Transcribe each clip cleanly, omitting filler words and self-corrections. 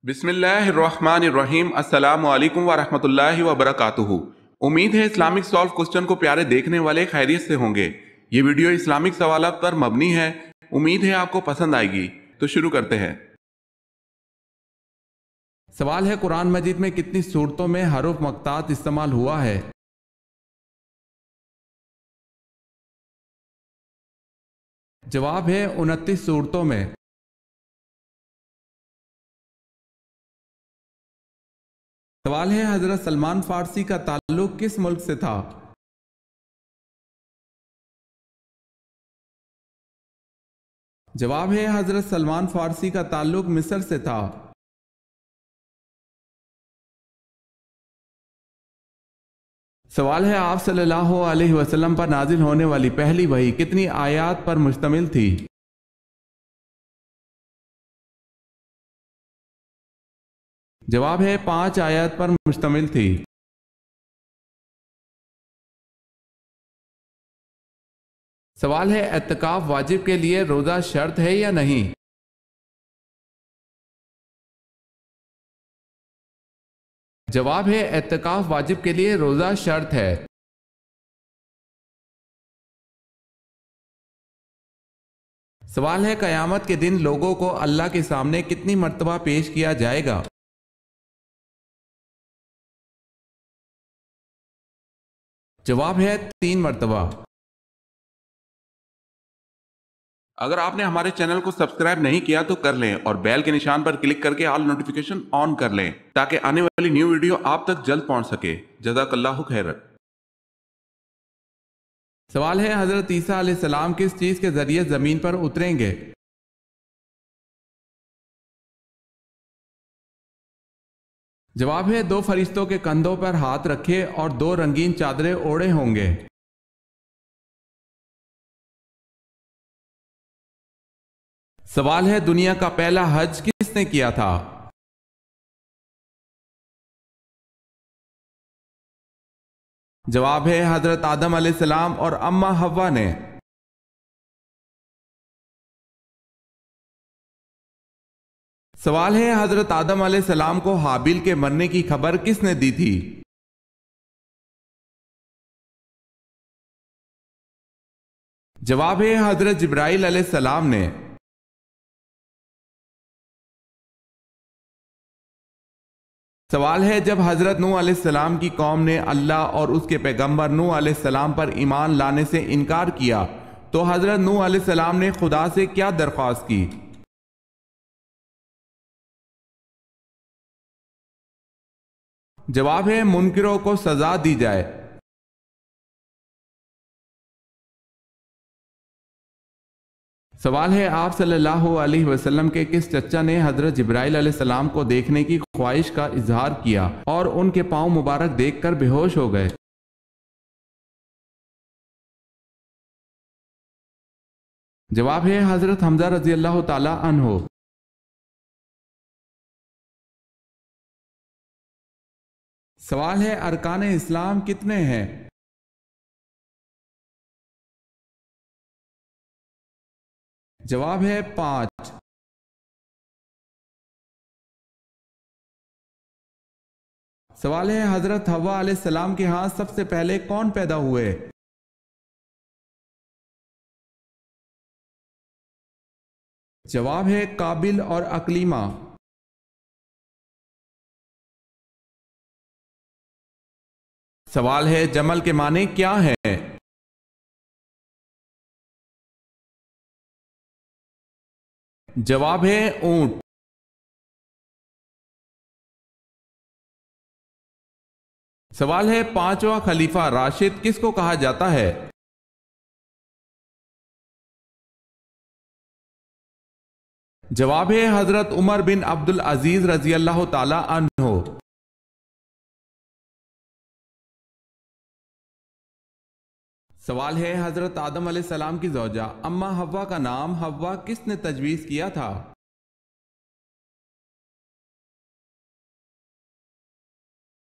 बिस्मिल्लाहिर्रहमानिर्रहीम। अस्सलामु अलैकुम वरहमतुल्लाहि वबरकातुहू। उम्मीद है इस्लामिक सॉल्व क्वेश्चन को प्यारे देखने वाले खैरियत से होंगे। ये वीडियो इस्लामिक सवालात पर मबनी है। उम्मीद है आपको पसंद आएगी। तो शुरू करते हैं। सवाल है, कुरान मजीद में कितनी सूरतों में हरूफ मक्तात इस्तेमाल हुआ है? जवाब है 29 सूरतों में। सवाल है, हजरत सलमान फारसी का ताल्लुक किस मुल्क से था? जवाब है, हजरत सलमान फारसी का ताल्लुक मिस्र से था। सवाल है, आप सल्लल्लाहु अलैहि वसल्लम पर नाजिल होने वाली पहली वही कितनी आयात पर मुश्तमिल थी? जवाब है 5 आयत पर मुश्तमिल थी। सवाल है, एतकाफ वाजिब के लिए रोजा शर्त है या नहीं? जवाब है, एतकाफ वाजिब के लिए रोजा शर्त है। सवाल है, कयामत के दिन लोगों को अल्लाह के सामने कितनी मर्तबा पेश किया जाएगा? जवाब है 3 मर्तबा। अगर आपने हमारे चैनल को सब्सक्राइब नहीं किया तो कर लें और बेल के निशान पर क्लिक करके ऑल नोटिफिकेशन ऑन कर लें ताकि आने वाली न्यू वीडियो आप तक जल्द पहुंच सके। जज़ाकल्लाहु खैर। सवाल है, हजरत ईसा अलैहिस्सलाम किस चीज के जरिए जमीन पर उतरेंगे? जवाब है 2 फरिश्तों के कंधों पर हाथ रखे और 2 रंगीन चादरें ओढ़े होंगे। सवाल है, दुनिया का पहला हज किसने किया था? जवाब है, हजरत आदम अलैहिस्सलाम और अम्मा हव्वा ने। सवाल है, हजरत आदम अलैहिस्सलाम को हाबिल के मरने की खबर किसने दी थी? जवाब है, हजरत जिब्राइल अलैहिस्सलाम ने। सवाल है, जब हजरत नूह अलैहिस्सलाम की कौम ने अल्लाह और उसके पैगंबर नूह अलैहिस्सलाम पर ईमान लाने से इनकार किया तो हजरत नूह अलैहिस्सलाम ने खुदा से क्या दरख्वास्त की? जवाब है, मुनकिरों को सजा दी जाए। सवाल है, आप सल्लल्लाहु अलैहि वसल्लम के किस चचा ने हजरत जिब्राइल अलैहिस्सलाम को देखने की ख्वाहिश का इजहार किया और उनके पांव मुबारक देखकर बेहोश हो गए? जवाब है, हजरत हमजा रजी अल्लाह ताला अन्हो। सवाल है, अरकान इस्लाम कितने हैं? जवाब है 5। सवाल है, हजरत हवा अलैहिस्सलाम के यहाँ सबसे पहले कौन पैदा हुए? जवाब है काबिल और अकलीमा। सवाल है, जमल के माने क्या है? जवाब है ऊंट। सवाल है, 5वां खलीफा राशिद किसको कहा जाता है? जवाब है, हजरत उमर बिन अब्दुल अजीज रजी अल्लाह ताला अन्हो। सवाल है, हजरत आदम अलैहिस्सलाम की जौजा अम्मा हव्वा का नाम हव्वा किसने तजवीज किया था?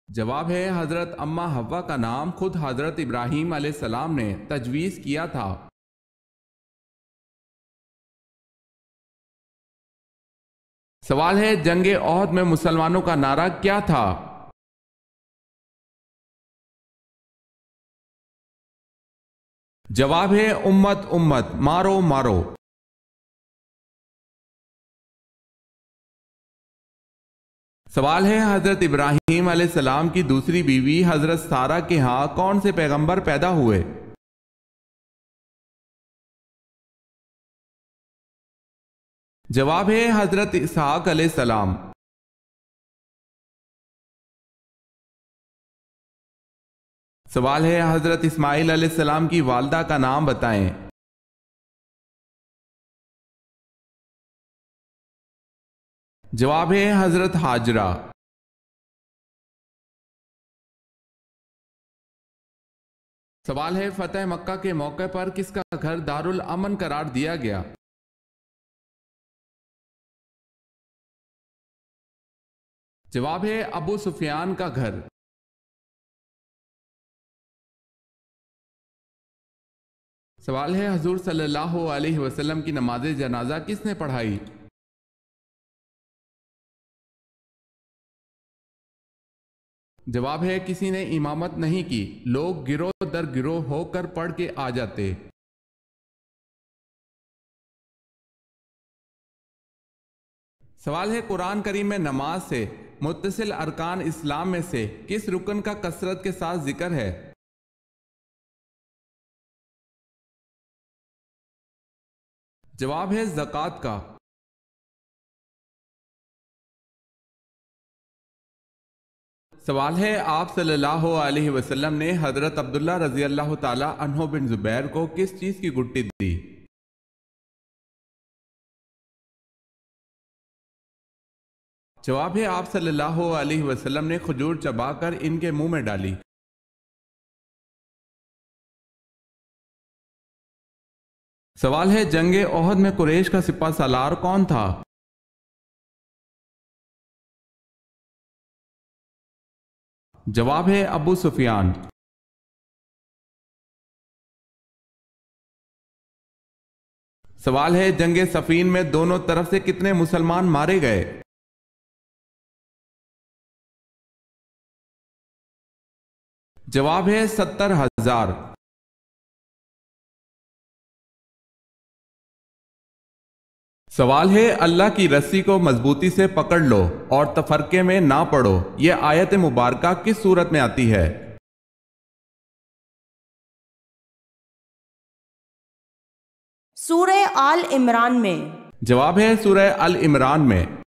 जवाब है, हजरत अम्मा हव्वा का नाम खुद हजरत इब्राहीम अलैहिस्सलाम ने तजवीज किया था। सवाल है जंगे ओहद में मुसलमानों का नारा क्या था? जवाब है उम्मत उम्मत, मारो मारो। सवाल है हजरत इब्राहीम अलैहिस्सलाम की दूसरी बीवी हजरत सारा के यहां कौन से पैगंबर पैदा हुए? जवाब है हजरत इसहाक अलैहिस्सलाम। सवाल है हजरत इस्माइल अलैहिस्सलाम की वालदा का नाम बताएं। जवाब है हजरत हाजरा। सवाल है फतेह मक्का के मौके पर किसका घर दारुल अमन करार दिया गया? जवाब है अबू सुफियान का घर। सवाल है हुजूर सल्लल्लाहु अलैहि वसल्लम की नमाज जनाजा किसने पढ़ाई? जवाब है किसी ने इमामत नहीं की, लोग गिरोह दर गिरोह होकर पढ़ के आ जाते। सवाल है कुरान करीम में नमाज से मुत्तसिल अरकान इस्लाम में से किस रुकन का कसरत के साथ जिक्र है? जवाब है ज़कात का। सवाल है आप सल्लल्लाहु अलैहि वसल्लम ने हजरत अब्दुल्ला रजी अल्लाह ताला अन्हु बिन जुबैर को किस चीज की गुट्टी दी? जवाब है आप सल्लल्लाहु अलैहि वसल्लम ने खजूर चबाकर इनके मुंह में डाली। सवाल है जंगे ओहद में कुरैश का सिपा सालार कौन था? जवाब है अबू सुफियान। सवाल है जंगे सफीन में दोनों तरफ से कितने मुसलमान मारे गए? जवाब है 70,000। सवाल है अल्लाह की रस्सी को मजबूती से पकड़ लो और तफरके में ना पड़ो, यह आयत मुबारका किस सूरत में आती है? सूरह आल इमरान में। जवाब है सूरह अल इमरान में।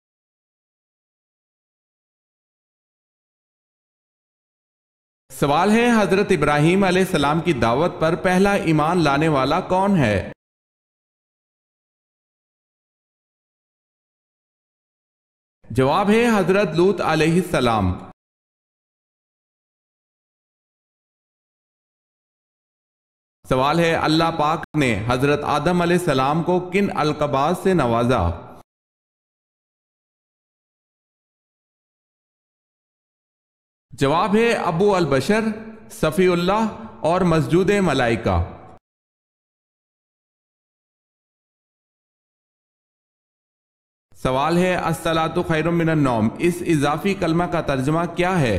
सवाल है हजरत इब्राहीम अलैहिस्सलाम की दावत पर पहला ईमान लाने वाला कौन है? जवाब है हजरत लूत अलैहिस्सलाम। सवाल है अल्लाह पाक ने हजरत आदम अलैहिस्सलाम को किन अलकबात से नवाजा? जवाब है अबू अल बशर, सफीउल्लाह और मस्जूद मलाइका। सवाल है अस्सलातु खैरुम मिनन नौम, इस इजाफी कलमा का तर्जमा क्या है?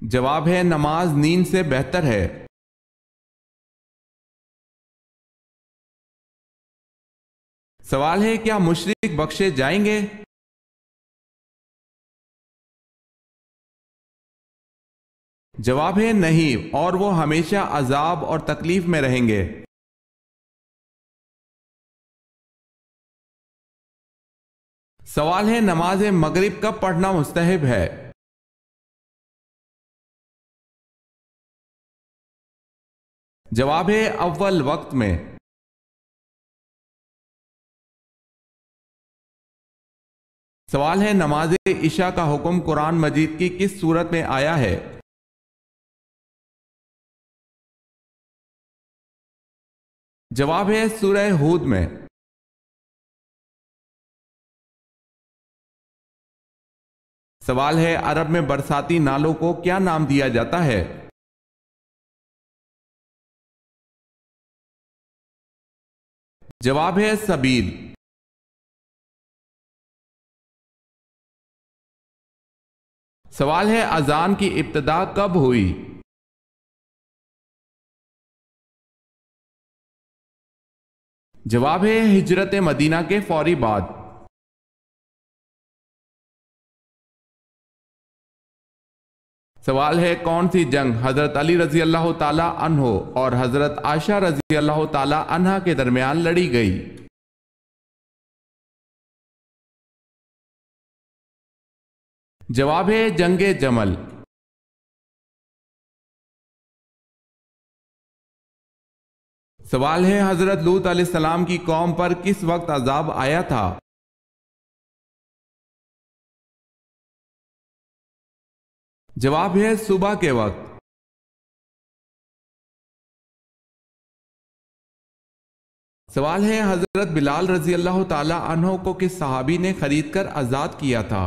जवाब है नमाज नींद से बेहतर है। सवाल है क्या मुशरिक बख्शे जाएंगे? जवाब है नहीं, और वो हमेशा अजाब और तकलीफ में रहेंगे। सवाल है नमाज मगरिब कब पढ़ना मुस्तहब है? जवाब है अव्वल वक्त में। सवाल है नमाज इशा का हुक्म कुरान मजीद की किस सूरत में आया है? जवाब है सूरह हूद में। सवाल है अरब में बरसाती नालों को क्या नाम दिया जाता है? जवाब है सबील। सवाल है अजान की इब्तिदा कब हुई? जवाब है हिजरत मदीना के फौरी बाद। सवाल है कौन सी जंग हजरत अली रजी अल्लाह ताला अन्हो और हजरत आयशा रजी अल्लाह ताला अन्हा के दरमियान लड़ी गई? जवाब है जंगे जमल। सवाल है हजरत लूत अलैहिस्सलाम की कौम पर किस वक्त अजाब आया था? जवाब है सुबह के वक्त। सवाल है हजरत बिलाल रजी अल्लाह ताला अन्हो को किस सहाबी ने खरीद कर आजाद किया था?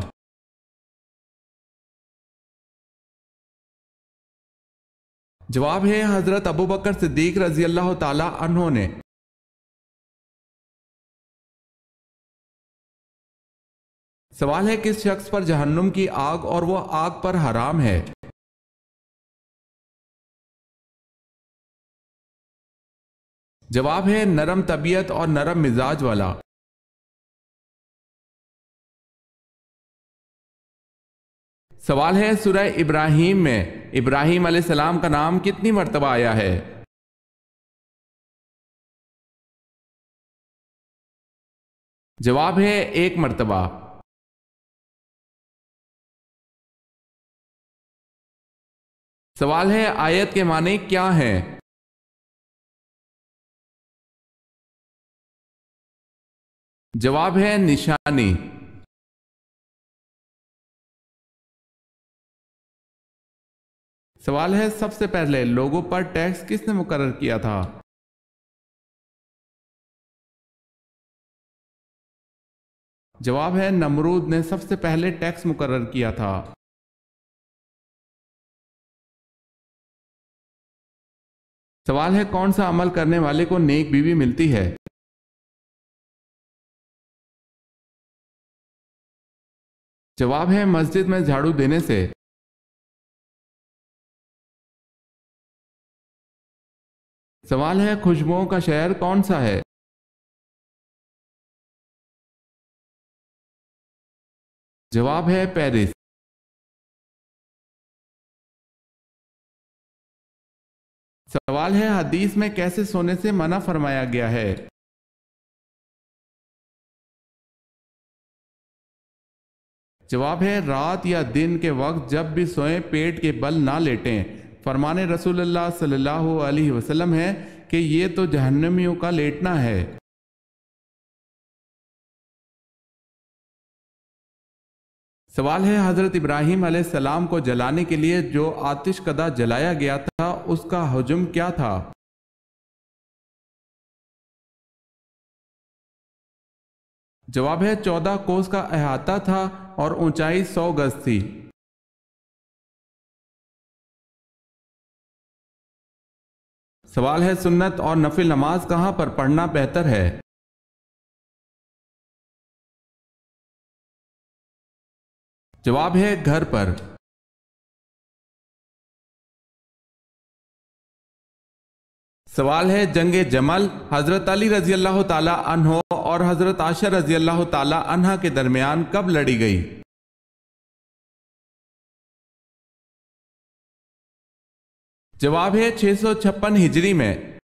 जवाब है हजरत अबू बकर सिद्दीक रजी अल्लाह ताला अन्हो ने। सवाल है किस शख्स पर जहन्नुम की आग और वह आग पर हराम है? जवाब है नरम तबीयत और नरम मिजाज वाला। सवाल है सूरह इब्राहिम में इब्राहिम अलैहिस्सलाम का नाम कितनी मर्तबा आया है? जवाब है एक मर्तबा। सवाल है आयत के माने क्या हैं? जवाब है निशानी। सवाल है सबसे पहले लोगों पर टैक्स किसने मुकर्रर किया था? जवाब है नमरूद ने सबसे पहले टैक्स मुकर्रर किया था। सवाल है कौन सा अमल करने वाले को नेक बीवी मिलती है? जवाब है मस्जिद में झाड़ू देने से। सवाल है खुशबुओं का शहर कौन सा है? जवाब है पेरिस। सवाल है हदीस में कैसे सोने से मना फरमाया गया है? जवाब है रात या दिन के वक्त जब भी सोएं पेट के बल ना लेटें। फरमाने रसूलुल्लाह सल्लल्लाहु अलैहि वसल्लम है कि ये तो जहन्नमियों का लेटना है। सवाल है हजरत इब्राहिम अलैहिस्सलाम को जलाने के लिए जो आतिश कदा जलाया गया था उसका हुज्म क्या था? जवाब है 14 कोस का अहाता था और ऊंचाई 100 गज थी। सवाल है सुन्नत और नफिल नमाज कहां पर पढ़ना बेहतर है? जवाब है घर पर। सवाल है जंगे जमल हजरत अली रजी अल्लाह ताला अन्हो और हजरत आयशा रजी अल्लाह ताला अन्हा के दरमियान कब लड़ी गई? जवाब है 656 हिजरी में।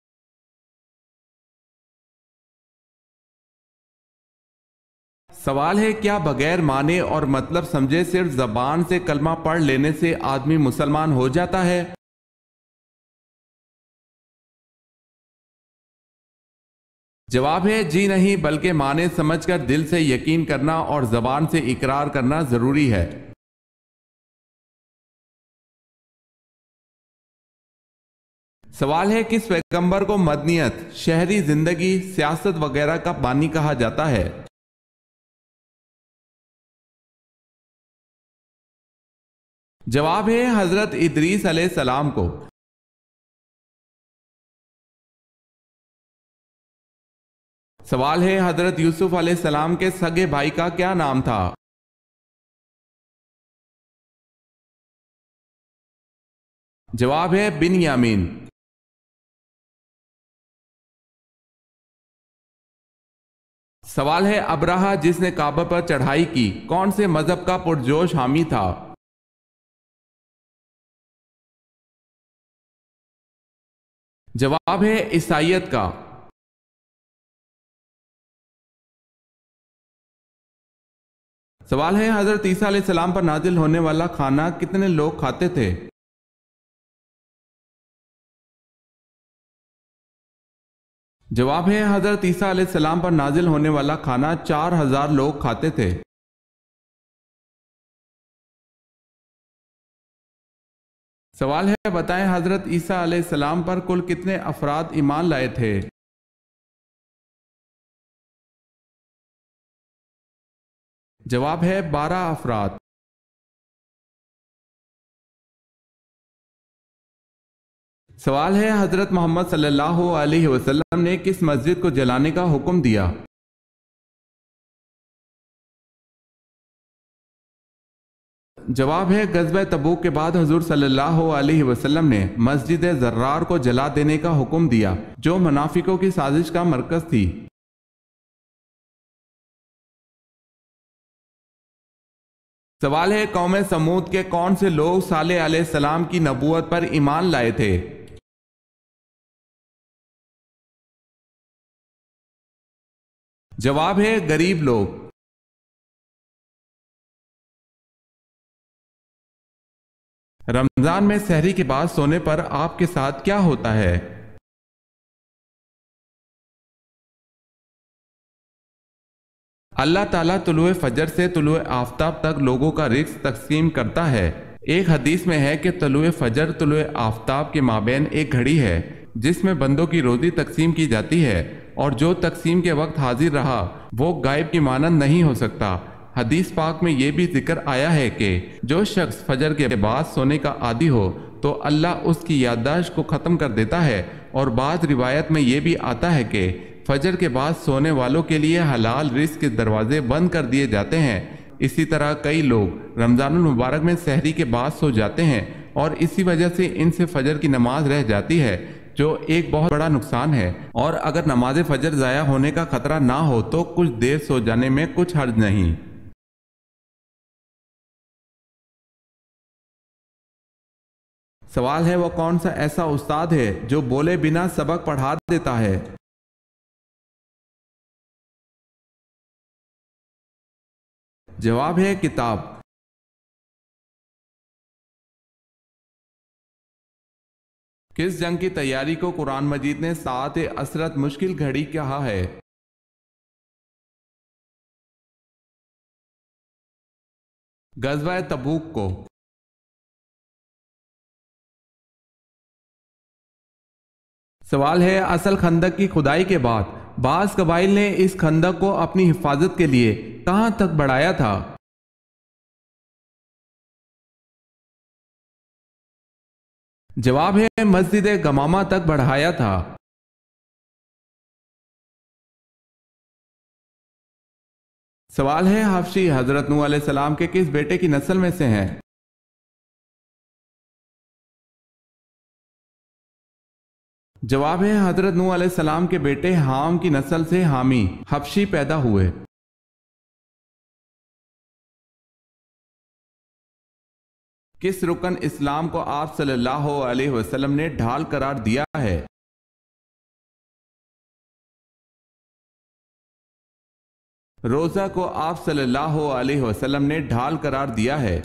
सवाल है क्या बगैर माने और मतलब समझे सिर्फ जबान से कलमा पढ़ लेने से आदमी मुसलमान हो जाता है? जवाब है जी नहीं, बल्कि माने समझकर दिल से यकीन करना और जबान से इकरार करना जरूरी है। सवाल है किस पैगंबर को मदनियत, शहरी जिंदगी, सियासत वगैरह का बानी कहा जाता है? जवाब है हजरत इदरीस अलैहिस्सलाम को। सवाल है, हजरत यूसुफ अलैहिस्सलाम के सगे भाई का क्या नाम था? जवाब है बिन्यामीन। सवाल है, अब्राहा जिसने काबा पर चढ़ाई की, कौन से मजहब का पुरजोश हामी था? जवाब है ईसाइयत का। सवाल है, हजरत ईसा अलैहिस्सलाम पर नाजिल होने वाला खाना कितने लोग खाते थे? जवाब है, हजरत ईसा अलैहिस्सलाम पर नाजिल होने वाला खाना 4000 लोग खाते थे। सवाल है, बताएं हजरत ईसा अलैहिस्सलाम पर कुल कितने अफराद ईमान लाए थे? जवाब है 12 अफराद। सवाल है, हजरत मोहम्मद सल्लल्लाहु अलैहि वसल्लम ने किस मस्जिद को जलाने का हुक्म दिया? जवाब है, गज़वा तबूक के बाद हुजूर सल्लल्लाहु अलैहि वसल्लम ने मस्जिद जर्रार को जला देने का हुक्म दिया, जो मुनाफिकों की साजिश का मरकज थी। सवाल है, कौम समूद के कौन से लोग सालेह अलैहिस्सलाम की नबूवत पर ईमान लाए थे? जवाब है गरीब लोग। रमजान में सहरी के बाद सोने पर आपके साथ क्या होता है? अल्लाह ताला तुलुए फजर से तुलुए आफताब तक लोगों का रिज़्क तकसीम करता है। एक हदीस में है कि तुलुए फजर तुलुए आफताब के माबैन एक घड़ी है जिसमें बंदों की रोजी तकसीम की जाती है, और जो तकसीम के वक्त हाजिर रहा वो गायब की मानंद नहीं हो सकता। हदीस पाक में यह भी जिक्र आया है कि जो शख्स फजर के बाद सोने का आदी हो तो अल्लाह उसकी याददाश्त को ख़त्म कर देता है, और बाज़ रिवायत में यह भी आता है कि फजर के बाद सोने वालों के लिए हलाल रिज़्क के दरवाजे बंद कर दिए जाते हैं। इसी तरह कई लोग रमज़ानुल मुबारक में सहरी के बाद सो जाते हैं और इसी वजह से इनसे फजर की नमाज रह जाती है, जो एक बहुत बड़ा नुकसान है। और अगर नमाज फजर ज़ाया होने का खतरा ना हो तो कुछ देर सो जाने में कुछ हर्ज नहीं। सवाल है, वो कौन सा ऐसा उस्ताद है जो बोले बिना सबक पढ़ा देता है? जवाब है किताब। किस जंग की तैयारी को कुरान मजीद ने सात असरत मुश्किल घड़ी कहा है? गज़वा तबूक को। सवाल है, असल खंदक की खुदाई के बाद बास कबाइल ने इस खंदक को अपनी हिफाजत के लिए कहां तक बढ़ाया था? जवाब है मस्जिद गमामा तक बढ़ाया था। सवाल है, हफ्शी हजरत नूह अलैहिस्सलाम के किस बेटे की नस्ल में से हैं? जवाब है, हजरत नूह अलैहिस्सलाम के बेटे हाम की नस्ल से हामी हफ्शी पैदा हुए। किस रुकन इस्लाम को आप सल्लल्लाहु अलैहि वसल्लम ने ढाल करार दिया है? रोजा को आप सल्लल्लाहु अलैहि वसल्लम ने ढाल करार दिया है।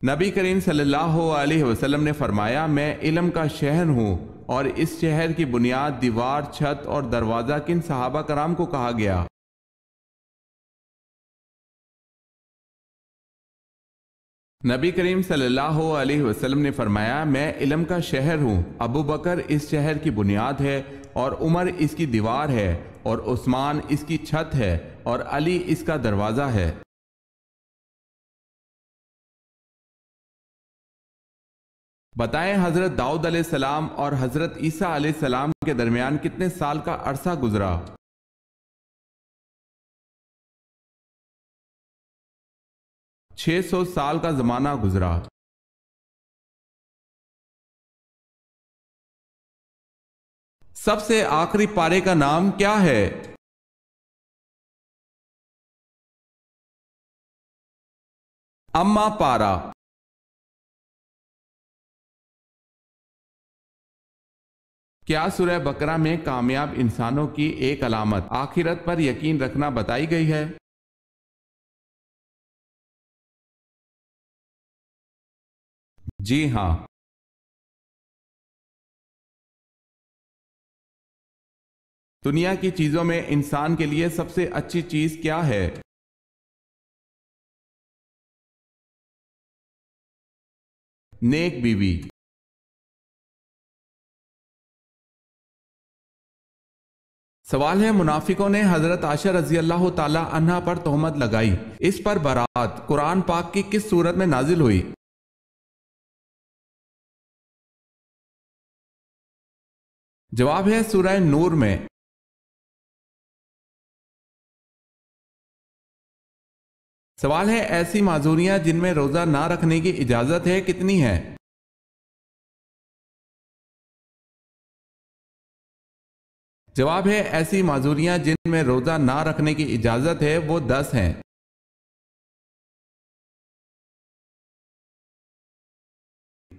नबी करीम सल्लल्लाहु अलैहि वसल्लम ने फरमाया, मैं इल्म का शहर हूँ, और इस शहर की बुनियाद, दीवार, छत और दरवाज़ा किन सहाबा कराम को कहा गया? नबी करीम सल्लल्लाहु अलैहि वसल्लम ने फरमाया, मैं इल्म का शहर हूँ, अबू बकर इस शहर की बुनियाद है, और उमर इसकी दीवार है, और उस्मान इसकी छत है, और अली इसका दरवाज़ा है। बताएं हजरत दाऊद अलैहिस्सलाम और हजरत ईसा अलैहिस्सलाम के दरमियान कितने साल का अरसा गुजरा? 600 साल का जमाना गुजरा। सबसे आखिरी पारे का नाम क्या है? अम्मा पारा। क्या सूरह बकरा में कामयाब इंसानों की एक अलामत आखिरत पर यकीन रखना बताई गई है? जी हाँ। दुनिया की चीजों में इंसान के लिए सबसे अच्छी चीज क्या है? नेक बीवी। सवाल है, मुनाफिकों ने हजरत आयशा रजी अल्लाह ताला अन्हा पर तोहमत लगाई। इस पर बरात कुरान पाक की किस सूरत में नाजिल हुई? जवाब है सूरह नूर में। सवाल है, ऐसी माजूरियां जिनमें रोजा ना रखने की इजाजत है कितनी है? जवाब है, ऐसी माजूरियां जिनमें रोजा ना रखने की इजाजत है वो 10 हैं।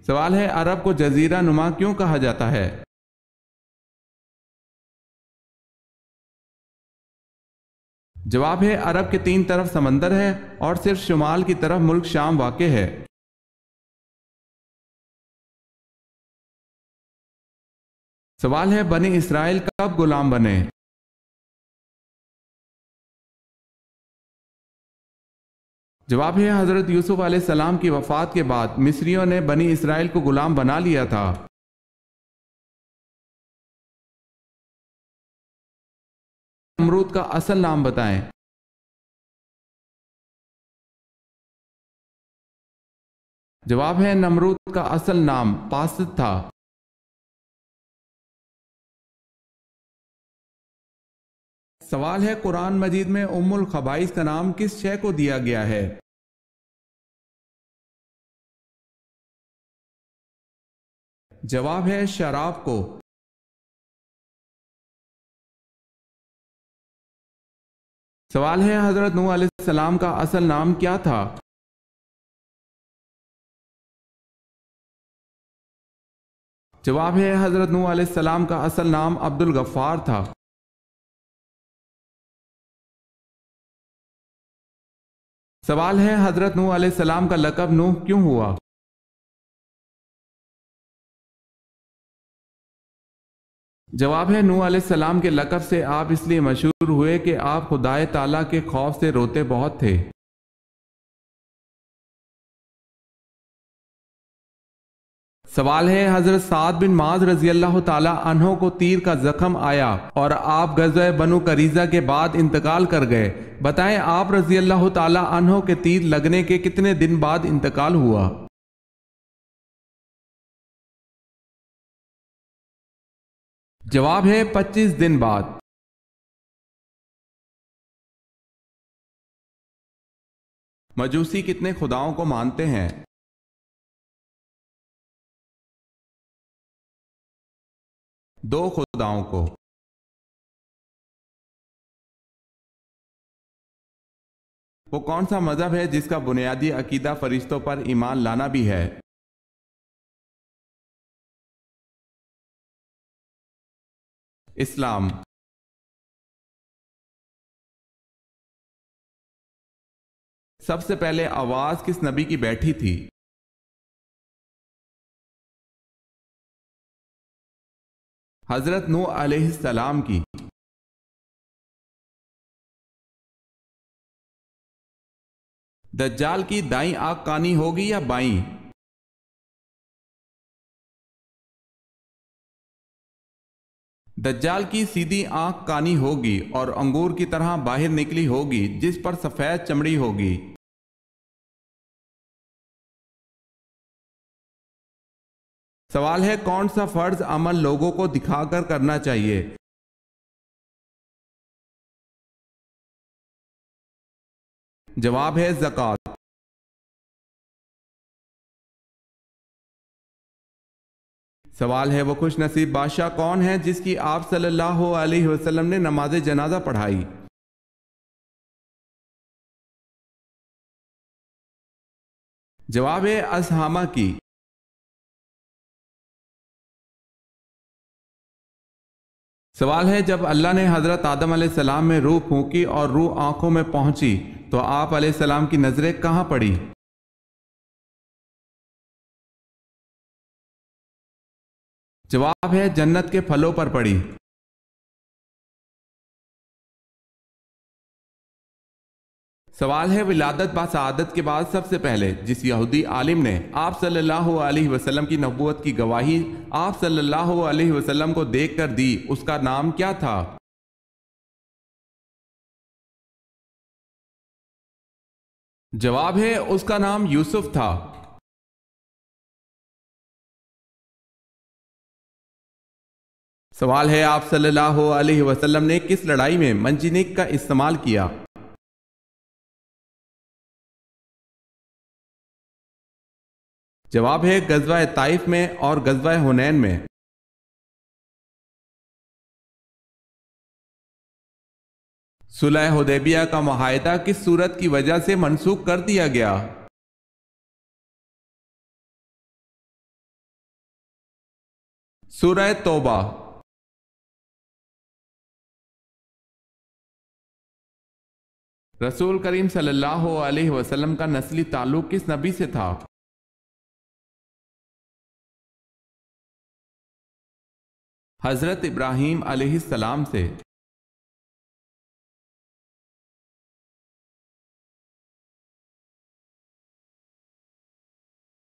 सवाल है, अरब को जजीरा नुमा क्यों कहा जाता है? जवाब है, अरब के 3 तरफ समंदर है और सिर्फ शुमाल की तरफ मुल्क शाम वाक़े है। सवाल है, बनी इसराइल कब गुलाम बने? जवाब है, हजरत यूसुफ अलैहिस्सलाम की वफात के बाद मिस्रियों ने बनी इसराइल को गुलाम बना लिया था। नमरूद का असल नाम बताएं। जवाब है, नमरूद का असल नाम पासिद था। सवाल है, कुरान मजीद में उम्मुल खबाइस का नाम किस शय को दिया गया है? जवाब है, शराब को। सवाल है, हजरत नूह अलैहिस्सलाम का असल नाम क्या था? जवाब है, हजरत नूह अलैहिस्सलाम का असल नाम अब्दुल गफ्फार था। सवाल है, हजरत नूह अलैहिस्सलाम का लक़ब नूह क्यों हुआ? जवाब है, नूह अलैहिस्सलाम के लक़ब से आप इसलिए मशहूर हुए कि आप खुदाए ताला के खौफ से रोते बहुत थे। सवाल है, हजरत साद बिन माज रजी अल्लाह ताला अन्हो को तीर का जख्म आया और आप गज़वे बनु करीजा के बाद इंतकाल कर गए। बताएं, आप रजी अल्लाह ताला अन्हो के तीर लगने के कितने दिन बाद इंतकाल हुआ? जवाब है, 25 दिन बाद। मजूसी कितने खुदाओं को मानते हैं? 2 खुदाओं को। वो कौन सा मजहब है जिसका बुनियादी अकीदा फरिश्तों पर ईमान लाना भी है? इस्लाम। सबसे पहले आवाज किस नबी की बैठी थी? हजरत नूह अलैहिस्सलाम की। दज्जाल की दाईं आंख कानी होगी या बाईं? दज्जाल की सीधी आंख कानी होगी और अंगूर की तरह बाहर निकली होगी जिस पर सफेद चमड़ी होगी। सवाल है कौन सा फर्ज अमल लोगों को दिखाकर करना चाहिए? जवाब है ज़कात। सवाल है वो खुश नसीब बादशाह कौन है जिसकी आप सल्लल्लाहु अलैहि वसल्लम ने नमाज जनाजा पढ़ाई? जवाब है असहामा की। सवाल है जब अल्लाह ने हजरत आदम अलैहिस्सलाम में रूह फूंकी और रूह आंखों में पहुंची तो आप अलैहिस्सलाम की नजरें कहां पड़ी? जवाब है जन्नत के फलों पर पड़ी। सवाल है विलादत बासआदत के बाद सबसे पहले जिस यहूदी आलिम ने आप सल्लल्लाहु अलैहि वसल्लम की नबूवत की गवाही आप सल्लल्लाहु अलैहि वसल्लम को देखकर दी उसका नाम क्या था? जवाब है उसका नाम यूसुफ था। सवाल है आप सल्लल्लाहु अलैहि वसल्लम ने किस लड़ाई में मंजीनिक का इस्तेमाल किया? जवाब है गज़वा ताइफ में और गज़वा हुनैन में। सुलह हुदैबिया का मुआहदा किस सूरत की वजह से मनसूख कर दिया गया? सूरह तौबा। रसूल करीम सल्लल्लाहु अलैहि वसल्लम का नस्ली ताल्लुक किस नबी से था? हजरत इब्राहीम अलैहिस्सलाम से।